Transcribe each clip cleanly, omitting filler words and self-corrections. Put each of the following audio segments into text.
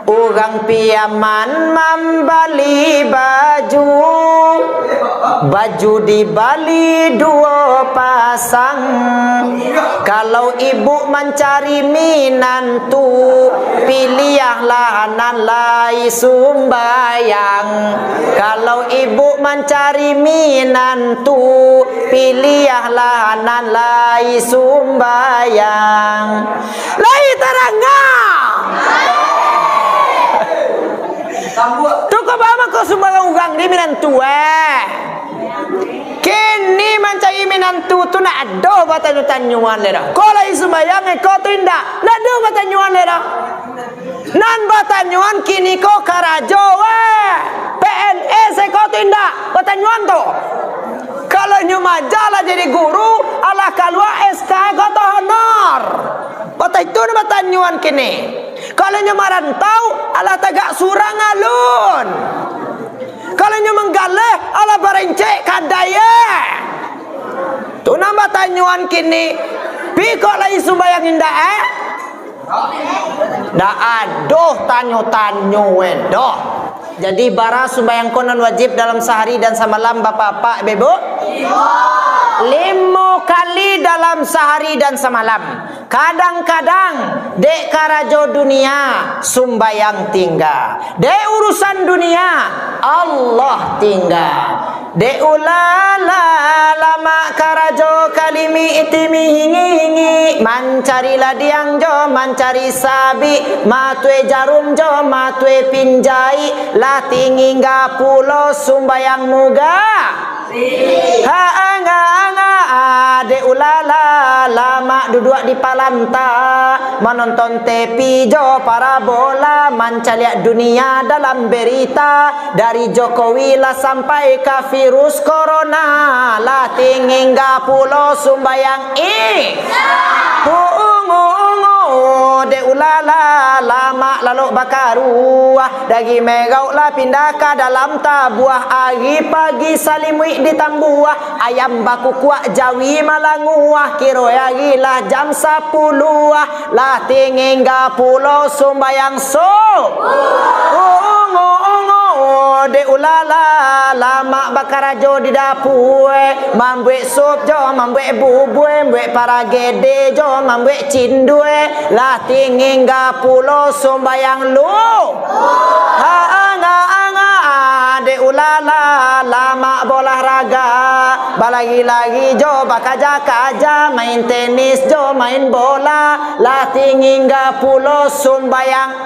Urang piaman membeli baju di Bali 2 pasang. Kalau ibu mencari minantu, pilihlah nanlai sumbayang. Kalau ibu mencari minantu, pilihlah nanlai sumbayang. Lai terangga. Cukup apa kau sumbayang ugang di minantu kini mencari minantu tu nak ada batanyuan lera. Kalau sumbayang kau tu indah, nak ada batanyuan lera. Nan batanyuan kini kau karajo PNS kau tu indah batanyuan tu. Kalau nyumajalah jadi guru, ala kalwa SK kau tu honor. Bata itu batanyuan kini. Kalau nyumarantau, ala tagak surang alun. Kalau nyumenggaleh, ala barencek kadaya. Tu nambah tanyuan kini. Pikok lagi sumbayang indah dah aduh tanyo-tanyo wedoh. Jadi bara sumbayang konon wajib dalam sehari dan semalam bapak-bapak ibu? 5 kali dalam sehari dan semalam. Kadang-kadang dek karajo dunia sumbayang tinggal. Dek urusan dunia Allah tinggal. Dek ulala lama karajo kalimi itimi hingi-hingi. Mancarilah diang jo mancari sabi. Matue jarum jo matue pinjai. Lah tinggi ga pulo sumbayang muga. Ha-anga-anga ade ulala lama duduk di palanta menonton TV jo parabola mancaliak dunia dalam berita dari Jokowi lah sampai ke virus corona lah tinggi ga pulo sumbayang de ulala lama lalu bakaruah dagi megau lah pindah ke dalam tabuah agi pagi salimui di tambuah ayam baku kuak jawi malanguah kiro agi lah jam 10 lah tinggi ga pulau sumbayang de ulala lama bakarajo di dapur mambuek sup jo mambuek bubue mambuek paragede jo mambuek cindue lah tinggi ga pulo sumbayang lu ha-anga-anga de ulala lama bolah raga balagi-lagi jo bakaja-kaja main tenis jo main bola lah tinggi ga pulo sumbayang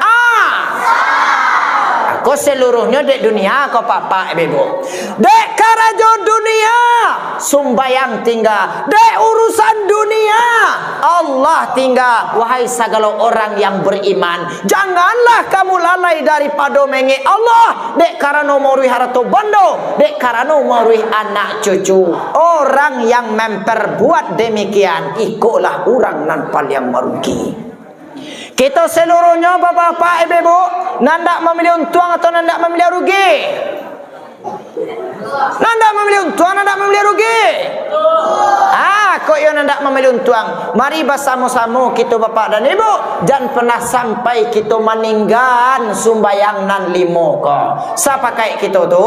kau seluruhnya dek dunia kau papa ibu dek karajo dunia sumbayang tinggal dek urusan dunia Allah tinggal. Wahai segala orang yang beriman, janganlah kamu lalai daripada mengi Allah dek karena morui harato bondo dek karena morui anak cucu. Orang yang memperbuat demikian ikutlah orang nanpal yang merugi. Kita seluruhnya bapak-bapak ibu nandak memilih untung atau nandak memilih rugi? Nandak memilih untung, nandak memilih rugi? Kok yang nandak memilih untung? Mari bersama-sama kita bapak dan ibu jangan pernah sampai kita meninggal sumbayang nan 5 ko. Siapa kait kita tu?